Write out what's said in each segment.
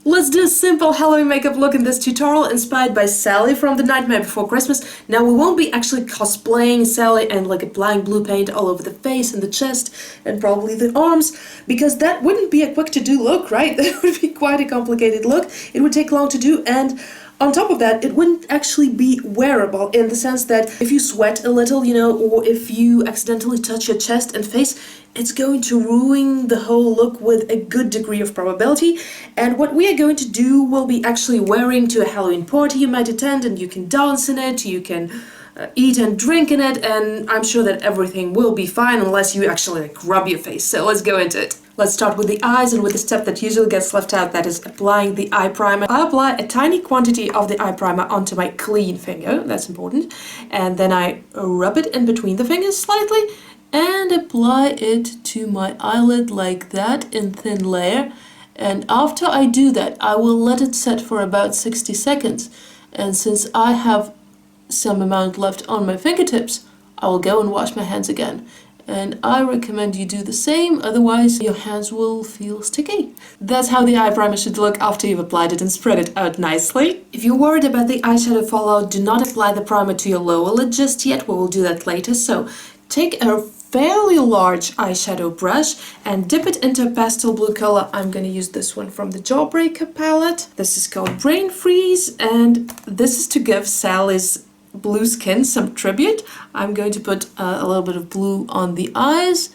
Let's do a simple Halloween makeup look in this tutorial inspired by Sally from The Nightmare Before Christmas. Now we won't be actually cosplaying Sally and like applying blue paint all over the face and the chest and probably the arms, because that wouldn't be a quick to do look, right? That would be quite a complicated look. It would take long to do, and on top of that, it wouldn't actually be wearable in the sense that if you sweat a little, or if you accidentally touch your chest and face, it's going to ruin the whole look with a good degree of probability. And what we are going to do will be actually wearing to a Halloween party you might attend, and you can dance in it, you can eat and drink in it, and I'm sure that everything will be fine unless you actually rub your face. So let's go into it. Let's start with the eyes and with the step that usually gets left out, that is applying the eye primer. I apply a tiny quantity of the eye primer onto my clean finger, that's important, and then I rub it in between the fingers slightly and apply it to my eyelid like that in thin layer. And after I do that, I will let it set for about 60 seconds. And since I have some amount left on my fingertips, I will go and wash my hands again. And I recommend you do the same, otherwise your hands will feel sticky. That's how the eye primer should look after you've applied it and spread it out nicely. If you're worried about the eyeshadow fallout, do not apply the primer to your lower lid just yet, we will do that later. So take a fairly large eyeshadow brush and dip it into a pastel blue color. I'm going to use this one from the Jawbreaker palette. This is called Brain Freeze, and this is to give Sally's blue skin some tribute. I'm going to put a little bit of blue on the eyes,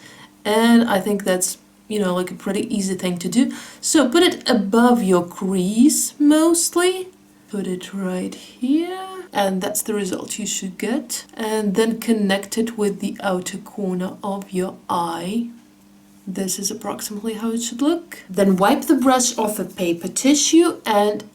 and I think that's, like a pretty easy thing to do. So put it above your crease mostly. Put it right here, and that's the result you should get. And then connect it with the outer corner of your eye. This is approximately how it should look. Then wipe the brush off a paper tissue and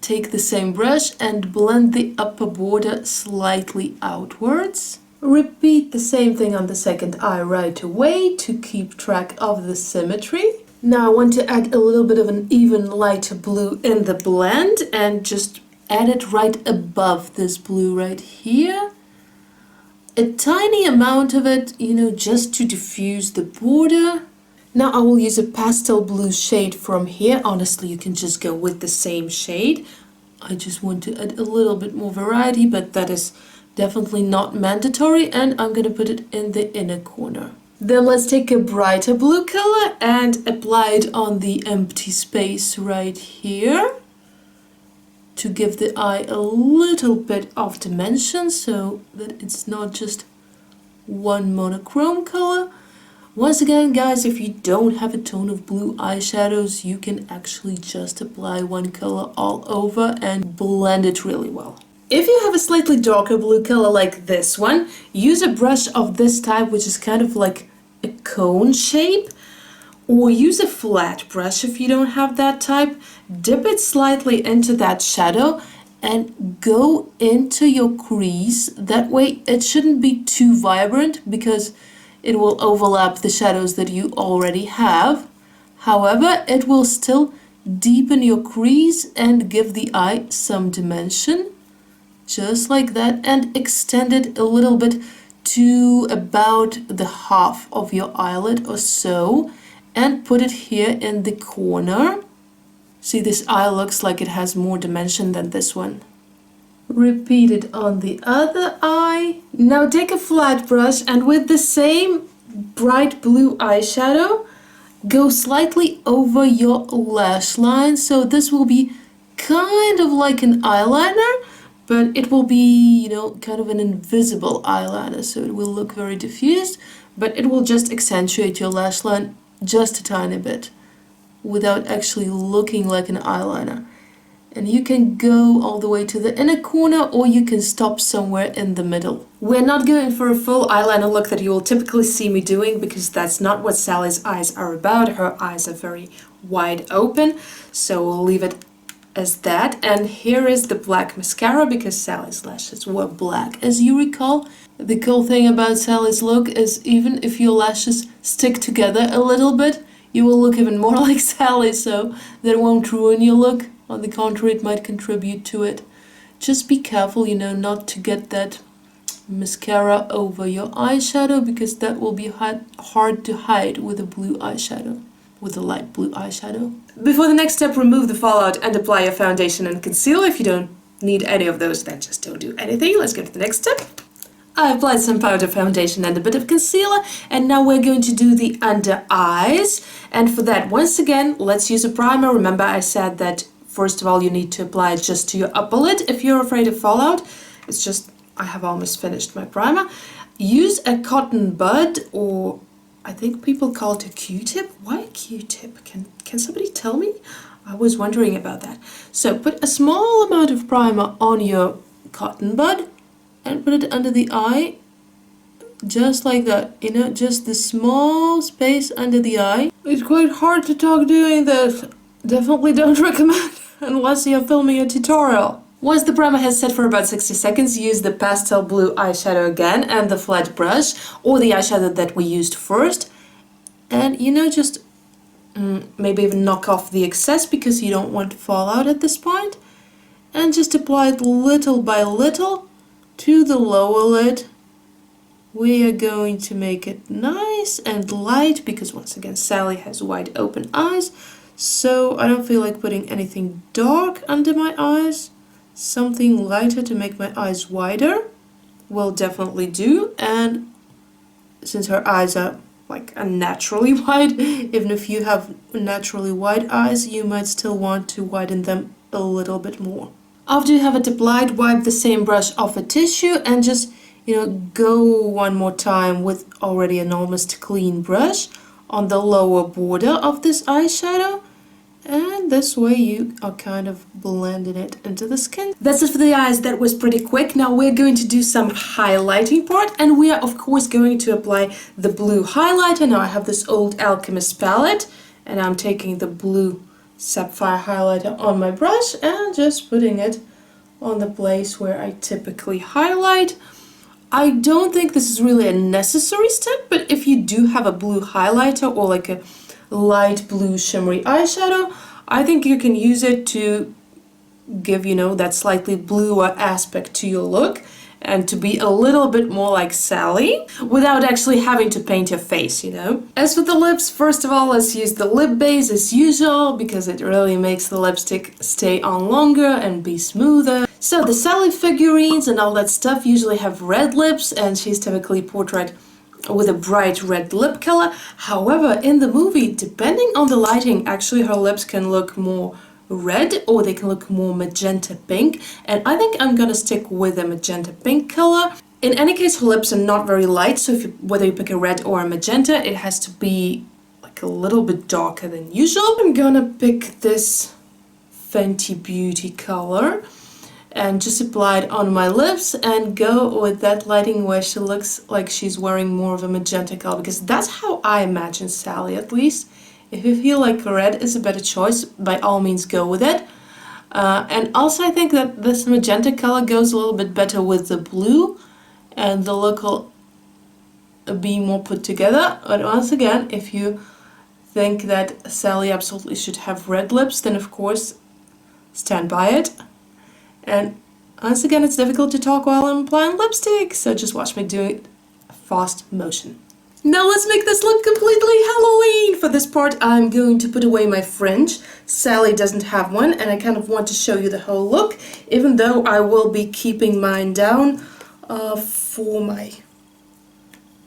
take the same brush and blend the upper border slightly outwards. Repeat the same thing on the second eye right away to keep track of the symmetry. Now I want to add a little bit of an even lighter blue in the blend and just add it right above this blue right here. A tiny amount of it, just to diffuse the border. Now I will use a pastel blue shade from here. Honestly, you can just go with the same shade. I just want to add a little bit more variety, but that is definitely not mandatory, and I'm going to put it in the inner corner. Then let's take a brighter blue color and apply it on the empty space right here to give the eye a little bit of dimension so that it's not just one monochrome color. Once again, guys, if you don't have a ton of blue eyeshadows, you can actually just apply one color all over and blend it really well. If you have a slightly darker blue color like this one, use a brush of this type, which is kind of like a cone shape, or use a flat brush if you don't have that type. Dip it slightly into that shadow and go into your crease. That way it shouldn't be too vibrant because it will overlap the shadows that you already have. However, it will still deepen your crease and give the eye some dimension, just like that, and extend it a little bit to about the half of your eyelid or so, and put it here in the corner. See, this eye looks like it has more dimension than this one. Repeat it on the other eye. Now take a flat brush and with the same bright blue eyeshadow, go slightly over your lash line. So this will be kind of like an eyeliner, but it will be, kind of an invisible eyeliner. So it will look very diffused, but it will just accentuate your lash line just a tiny bit without actually looking like an eyeliner. And you can go all the way to the inner corner, or you can stop somewhere in the middle. We're not going for a full eyeliner look that you will typically see me doing, because that's not what Sally's eyes are about. Her eyes are very wide open, so we'll leave it as that. And here is the black mascara, because Sally's lashes were black, as you recall. The cool thing about Sally's look is even if your lashes stick together a little bit, you will look even more like Sally, so that won't ruin your look. On the contrary, it might contribute to it. Just be careful, not to get that mascara over your eyeshadow, because that will be hard to hide with a blue eyeshadow. with a light blue eyeshadow. Before the next step, remove the fallout and apply your foundation and concealer. If you don't need any of those, then just don't do anything. Let's go to the next step. I applied some powder foundation and a bit of concealer, and now we're going to do the under eyes. And for that, once again, let's use a primer. Remember, I said that first of all, you need to apply it just to your upper lid if you're afraid of fallout. It's just, I have almost finished my primer. Use a cotton bud, or I think people call it a Q-tip. Why a Q-tip? Can somebody tell me? I was wondering about that. So put a small amount of primer on your cotton bud and put it under the eye, just like that, you know, just the small space under the eye. It's quite hard to talk doing this. Definitely don't recommend unless you're filming a tutorial. Once the primer has set for about 60 seconds, use the pastel blue eyeshadow again and the flat brush, or the eyeshadow that we used first. And, you know, just maybe even knock off the excess because you don't want fallout at this point. And just apply it little by little to the lower lid. We are going to make it nice and light because once again Sally has wide open eyes, so I don't feel like putting anything dark under my eyes. Something lighter to make my eyes wider will definitely do. And since her eyes are like unnaturally wide, even if you have naturally wide eyes, you might still want to widen them a little bit more. After you have it applied, wipe the same brush off a tissue and just, you know, go one more time with already an almost clean brush on the lower border of this eyeshadow. And this way you are kind of blending it into the skin. That's it for the eyes. That was pretty quick. Now we're going to do some highlighting part, and we are of course going to apply the blue highlighter. Now I have this old Alchemist palette and I'm taking the blue sapphire highlighter on my brush and just putting it on the place where I typically highlight. I don't think this is really a necessary step, but if you do have a blue highlighter or like a light blue shimmery eyeshadow, I think you can use it to give, you know, that slightly bluer aspect to your look and to be a little bit more like Sally without actually having to paint your face, you know. As for the lips, first of all, let's use the lip base as usual because it really makes the lipstick stay on longer and be smoother. So the Sally figurines and all that stuff usually have red lips, and she's typically portrayed with a bright red lip color. However, in the movie, depending on the lighting, actually her lips can look more red or they can look more magenta pink, and I think I'm gonna stick with a magenta pink color. In any case, her lips are not very light, so whether you pick a red or a magenta, it has to be like a little bit darker than usual. I'm gonna pick this Fenty Beauty color and just apply it on my lips and go with that lighting where she looks like she's wearing more of a magenta color, because that's how I imagine Sally, at least. If you feel like red is a better choice, by all means go with it. And also I think that this magenta color goes a little bit better with the blue and the look will be more put together. But once again, if you think that Sally absolutely should have red lips, then of course stand by it. And once again, it's difficult to talk while I'm applying lipstick, so just watch me do it fast motion. Now let's make this look completely Halloween! For this part, I'm going to put away my fringe. Sally doesn't have one, and I kind of want to show you the whole look, even though I will be keeping mine down for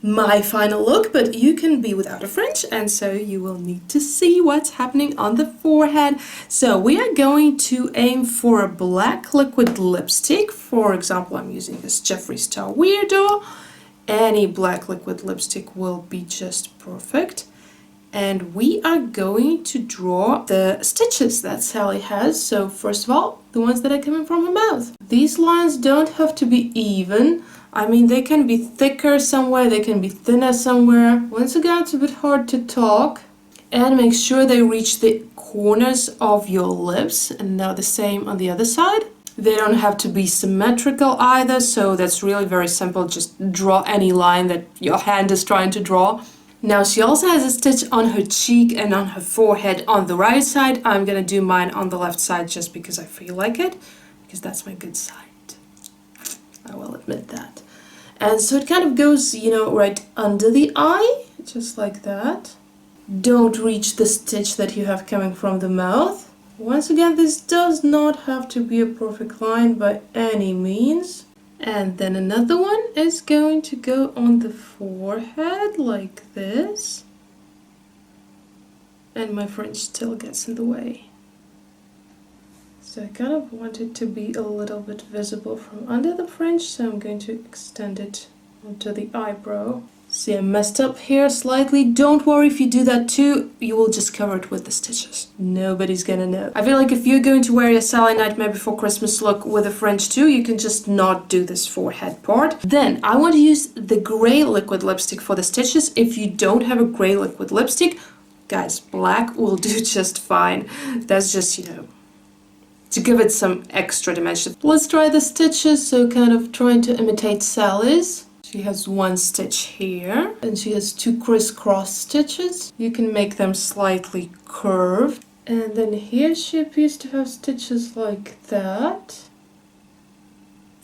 my final look, but you can be without a fringe, and so you will need to see what's happening on the forehead. So we are going to aim for a black liquid lipstick. For example, I'm using this Jeffree Star Weirdo. Any black liquid lipstick will be just perfect. And we are going to draw the stitches that Sally has. So first of all, the ones that are coming from her mouth. These lines don't have to be even. I mean, they can be thicker somewhere, they can be thinner somewhere. Once again, it's a bit hard to talk. And make sure they reach the corners of your lips. And now the same on the other side. They don't have to be symmetrical either, so that's really very simple. Just draw any line that your hand is trying to draw. Now she also has a stitch on her cheek and on her forehead on the right side. I'm gonna do mine on the left side just because I feel like it, because that's my good side. I will admit that. And so it kind of goes, you know, right under the eye, just like that. don't reach the stitch that you have coming from the mouth. Once again, this does not have to be a perfect line by any means. And then another one is going to go on the forehead like this. And my fringe still gets in the way. So I kind of want it to be a little bit visible from under the fringe, so I'm going to extend it onto the eyebrow. See, I messed up here slightly. Don't worry if you do that too, you will just cover it with the stitches. Nobody's gonna know. I feel like if you're going to wear your Sally Nightmare Before Christmas look with a fringe too, you can just not do this forehead part. Then I want to use the gray liquid lipstick for the stitches. If you don't have a gray liquid lipstick, guys, black will do just fine. That's just, to give it some extra dimension. Let's try the stitches, so kind of trying to imitate Sally's. She has one stitch here, and she has two crisscross stitches. You can make them slightly curved. And then here she appears to have stitches like that.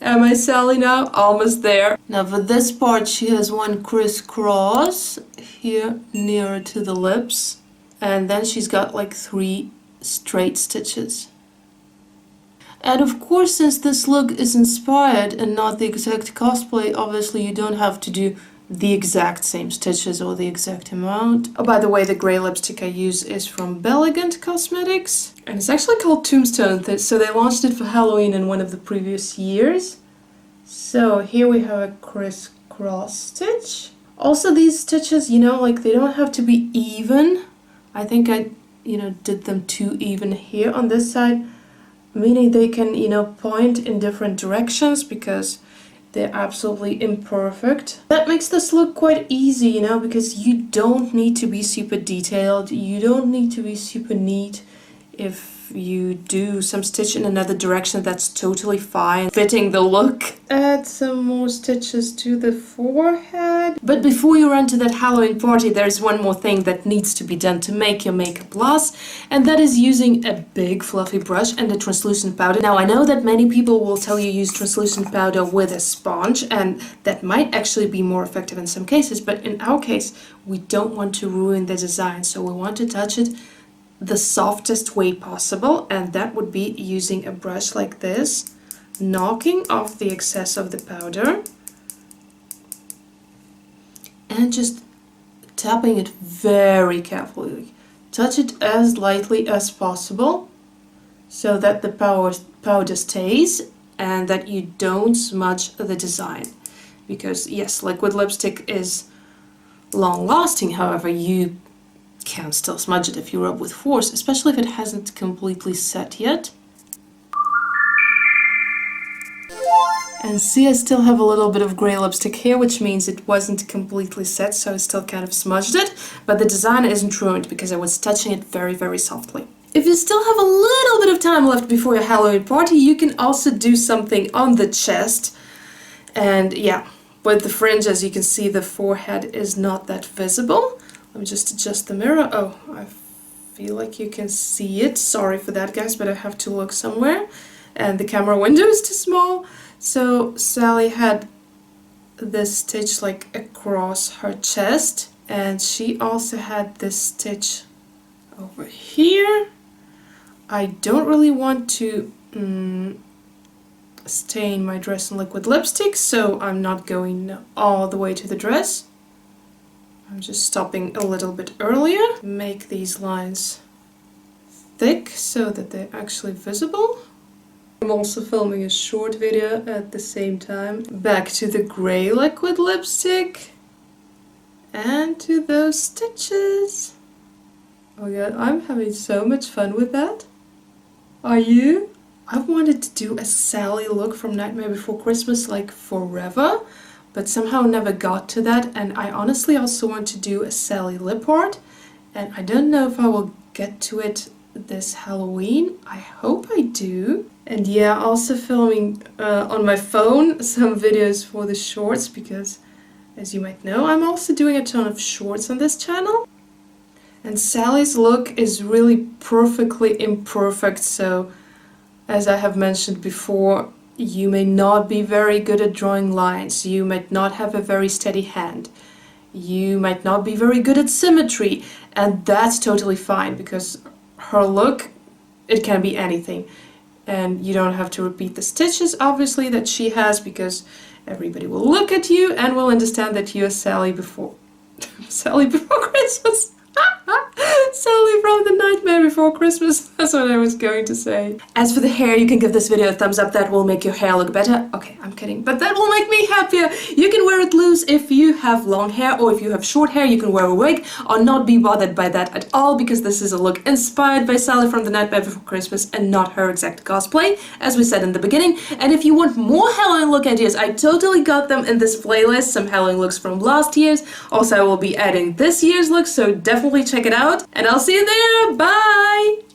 Am I Sally now? Almost there. Now for this part she has one crisscross here nearer to the lips. And then she's got like 3 straight stitches. And of course, since this look is inspired and not the exact cosplay, obviously you don't have to do the exact same stitches or the exact amount. Oh, by the way, the gray lipstick I use is from Bellegant Cosmetics. And it's actually called Tombstone, so they launched it for Halloween in one of the previous years. So here we have a crisscross stitch. Also these stitches, like they don't have to be even. I think I, did them too even here on this side. Meaning they can, point in different directions because they're absolutely imperfect. That makes this look quite easy, because you don't need to be super detailed. You don't need to be super neat. If you do some stitch in another direction, that's totally fine. Fitting the look. Add some more stitches to the forehead. But before you run to that Halloween party, there's one more thing that needs to be done to make your makeup last, and that is using a big fluffy brush and a translucent powder. Now I know that many people will tell you use translucent powder with a sponge, and that might actually be more effective in some cases, but in our case we don't want to ruin the design, so we want to touch it the softest way possible, and that would be using a brush like this, knocking off the excess of the powder and just tapping it very carefully. Touch it as lightly as possible so that the powder stays and that you don't smudge the design. Because yes, liquid lipstick is long lasting, however you can still smudge it if you rub with force, especially if it hasn't completely set yet. And see, I still have a little bit of gray lipstick here, which means it wasn't completely set, so I still kind of smudged it, but the design isn't ruined because I was touching it very, very softly. If you still have a little bit of time left before your Halloween party, you can also do something on the chest. And yeah, with the fringe, as you can see, the forehead is not that visible. Let me just adjust the mirror. Oh, I feel like you can see it. Sorry for that, guys, but I have to look somewhere. And the camera window is too small. So Sally had this stitch like across her chest. And she also had this stitch over here. I don't really want to stain my dress in liquid lipstick, so I'm not going all the way to the dress. I'm just stopping a little bit earlier. Make these lines thick so that they're actually visible. I'm also filming a short video at the same time. Back to the gray liquid lipstick and to those stitches. Oh yeah, I'm having so much fun with that. Are you? I've wanted to do a Sally look from Nightmare Before Christmas like forever, but somehow never got to that, and I honestly also want to do a Sally lip art, and I don't know if I will get to it this Halloween. I hope I do. And yeah, also filming on my phone some videos for the shorts, because as you might know, I'm also doing a ton of shorts on this channel. And Sally's look is really perfectly imperfect, so as I have mentioned before, you may not be very good at drawing lines, you might not have a very steady hand, you might not be very good at symmetry, And that's totally fine because her look, it can be anything. And you don't have to repeat the stitches, obviously, that she has, because everybody will look at you and will understand that you're Sally before... Sally before Christmas! Sally from the Nightmare Before Christmas, that's what I was going to say. As for the hair, you can give this video a thumbs up, that will make your hair look better. Okay, I'm kidding, but that will make me happier. You can wear it loose if you have long hair, or if you have short hair, you can wear a wig, or not be bothered by that at all, because this is a look inspired by Sally from the Nightmare Before Christmas and not her exact cosplay, as we said in the beginning. And if you want more Halloween look ideas, I totally got them in this playlist, some Halloween looks from last year's. Also, I will be adding this year's look, so definitely check it out. And I'll see you there. Bye!